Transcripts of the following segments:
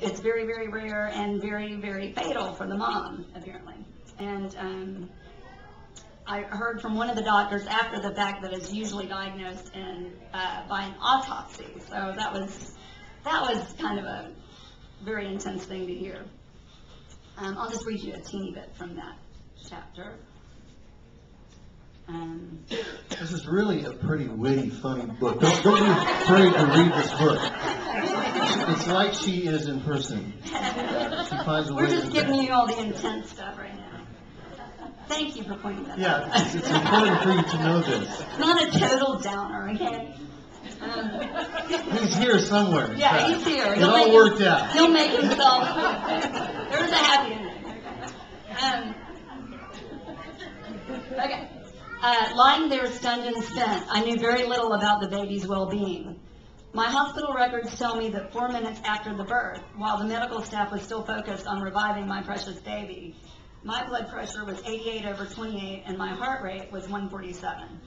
It's very, very rare and very, very fatal for the mom, apparently. And I heard from one of the doctors after the fact that it's usually diagnosed by an autopsy. So that was kind of a very intense thing to hear. I'll just read you a teeny bit from that chapter. This is really a pretty witty, funny book. Don't be afraid to read this book. It's like she is in person. She finds a way. We're just giving you all the intense stuff right now. Thank you for pointing that out. Yeah, it's important for you to know this. It's not a total downer, okay? He's here somewhere. Yeah, he's here. It all worked out. He'll make himself. There's a happy ending. Okay. Lying there stunned and spent, I knew very little about the baby's well-being. My hospital records tell me that 4 minutes after the birth, while the medical staff was still focused on reviving my precious baby, my blood pressure was 88/28 and my heart rate was 147.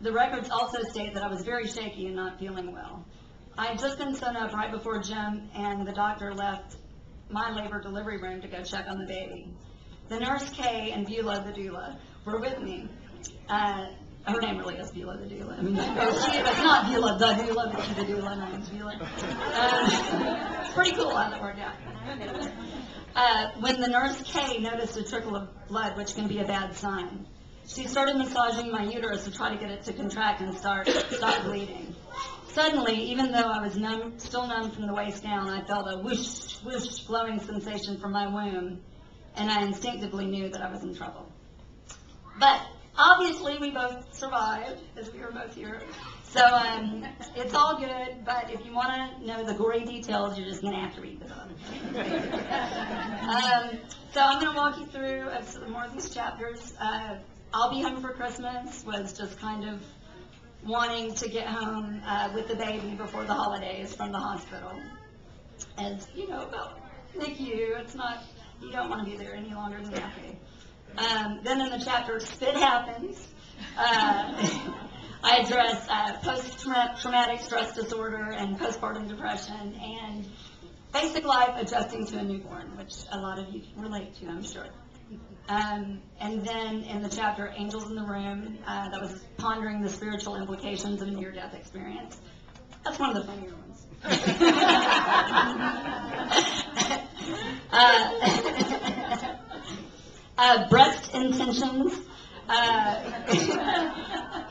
The records also state that I was very shaky and not feeling well. I had just been sewn up right before Jim and the doctor left my labor delivery room to go check on the baby. The nurse Kay and Beulah the doula were with me. Her name really is Beulah the doula. I mean, it's not Beulah the doula, but she's the doula. Her name's Beulah. It's pretty cool how that worked out. When the nurse Kay noticed a trickle of blood, which can be a bad sign, she started massaging my uterus to try to get it to contract and stop bleeding. Suddenly, even though I was still numb from the waist down, I felt a whoosh, whoosh glowing sensation from my womb, and I instinctively knew that I was in trouble. But obviously, we both survived, as we were both here. So it's all good, but if you want to know the gory details, you're just going to have to read the book. So I'm going to walk you through some more of these chapters. I'll Be Home for Christmas was just kind of wanting to get home with the baby before the holidays from the hospital. As you know about NICU, it's not, you don't want to be there any longer than that. Then in the chapter Spit Happens, I address post-traumatic stress disorder and postpartum depression and basic life adjusting to a newborn, which a lot of you can relate to, I'm sure. And then in the chapter Angels in the Room, that was pondering the spiritual implications of a near-death experience. That's one of the funnier ones. Breast Intentions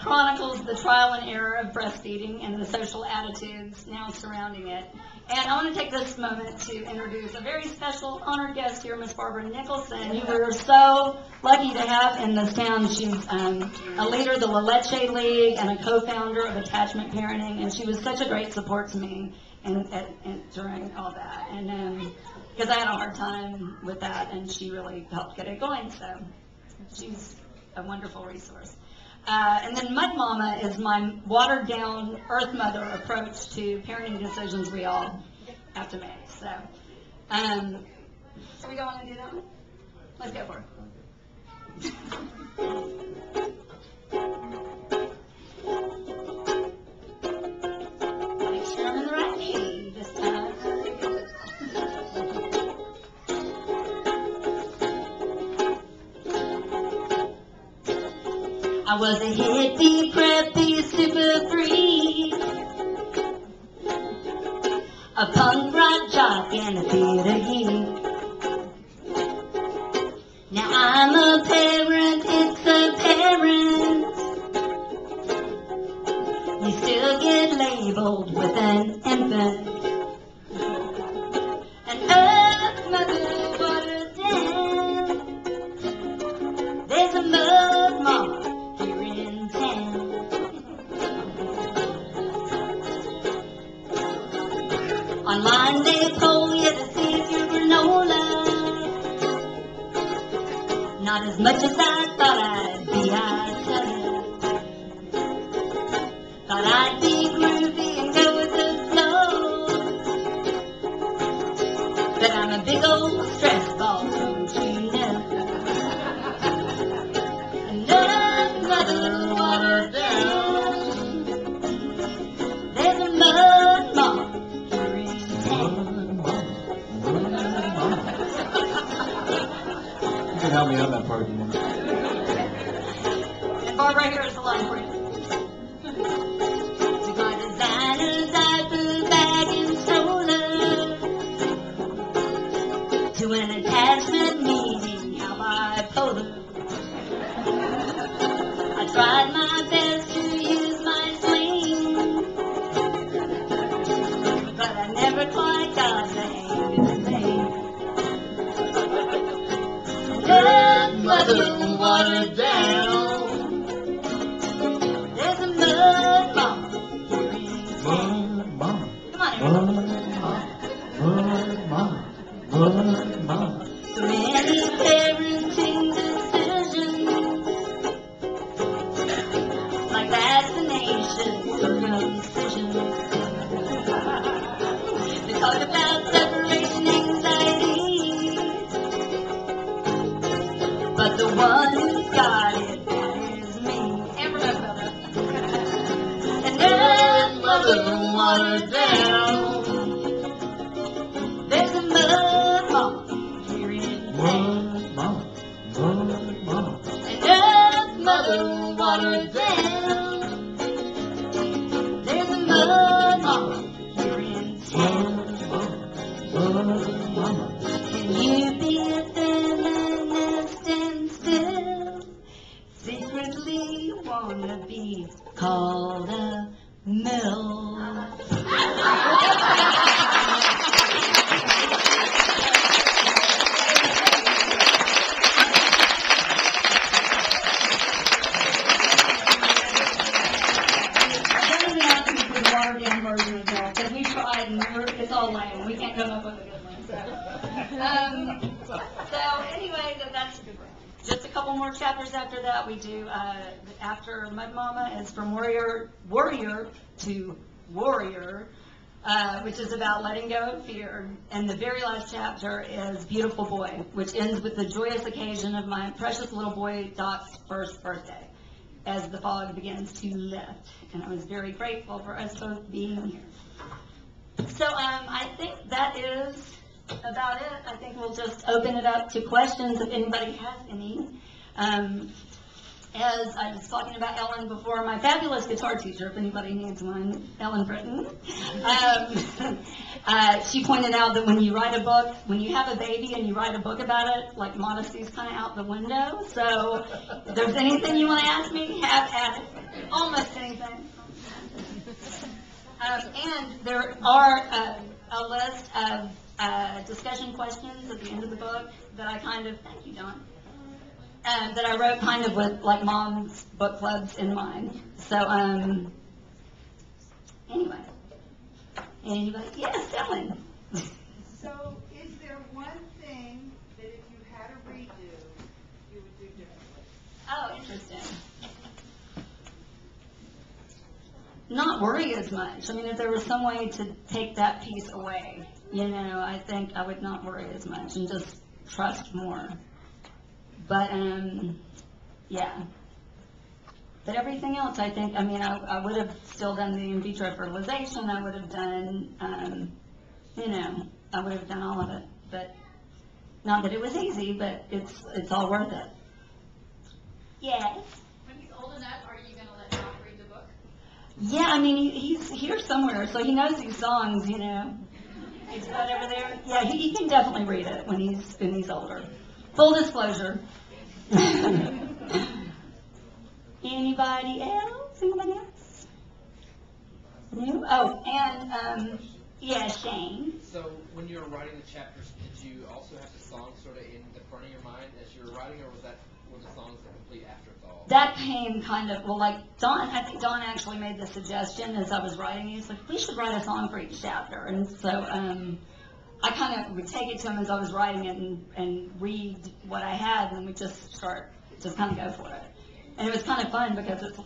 chronicles the trial and error of breastfeeding and the social attitudes now surrounding it. And I want to take this moment to introduce a very special honored guest here, Miss Barbara Nicholson, who we're so lucky to have in this town. She's a leader of the La Leche League and a co-founder of Attachment Parenting, and she was such a great support to me during all that. And because I had a hard time with that, and she really helped get it going. So she's a wonderful resource. And then Mud Mama is my watered-down Earth Mother approach to parenting decisions we all have to make. So, we go on and do that one? Let's go for it. Make sure I'm in the right key this time. I was a hippie, preppy, super freak, a punk rock jock and a theater geek. Now I'm a parent, it's apparent, you still get labeled with an infant. An Earth Mother watered down, there's a mud mama online they told you to save your granola. Not as much as I thought I'd be, I tell you. Thought I'd be groovy and go with the flow, but I'm a big old stress ball, don't you know? Another watered down, there's a mud mama here in town. count me on that part if you want. And Barbara, here's the line for you. To my designer diaper bag and stroller, to an attachment needing how bipolar. I tried my best to use my sling, but I never quite got the hang of the thing. Good mother, water down. There's a mud mama here in town. Mama, Come on, everybody. Mama. So many parenting decisions, like vaccination, circumcision. They talk about separation anxiety, but the one who's got it, that is me. And remember that. And then mother water down. There's a mud mama here in town. Mama. And then mother water down. There's a mud mama here in town. Can you be a feminist and still secretly wanna be called a MILF? Because we tried and it's all lame. We can't come up with a good one. So anyway, that's just a couple more chapters after that. We do after Mud Mama is from warrior to warrior, which is about letting go of fear. And the very last chapter is Beautiful Boy, which ends with the joyous occasion of my precious little boy Doc's first birthday, as the fog begins to lift. And I was very grateful for us both being here. So I think that is about it. I think we'll just open it up to questions if anybody has any. As I was talking about Ellen before, my fabulous guitar teacher, if anybody needs one, Ellen Britton, she pointed out that when you write a book, when you have a baby and you write a book about it, like modesty's kind of out the window. So if there's anything you want to ask me, have at it. Almost anything. And there are a list of discussion questions at the end of the book that I kind of, thank you, Don, that I wrote kind of with like mom's book clubs in mind. So anyway, anybody? Yes, Ellen. So, is there one thing that if you had a redo, you would do differently? Oh, interesting. Not worry as much. I mean, if there was some way to take that piece away, I think I would not worry as much and just trust more. But, yeah. But everything else, I think, I would have still done the in vitro fertilization. I would have done, I would have done all of it. But, not that it was easy, but it's all worth it. Yes. When he's old enough, are you going to let Doc read the book? Yeah, he's here somewhere, so he knows these songs, He's right over there. Yeah, he can definitely read it when he's older. Full disclosure. Anybody else? Anybody else? No? Oh, and, Shane. So when you were writing the chapters, did you also have the songs sort of in the front of your mind as you were writing, or were the songs a complete afterthought? That came kind of, I think Don actually made the suggestion as I was writing. He was like, we should write a song for each chapter. And so I kind of would take it to him as I was writing it and read what I had, and then we'd just kind of go for it. And it was kind of fun because it's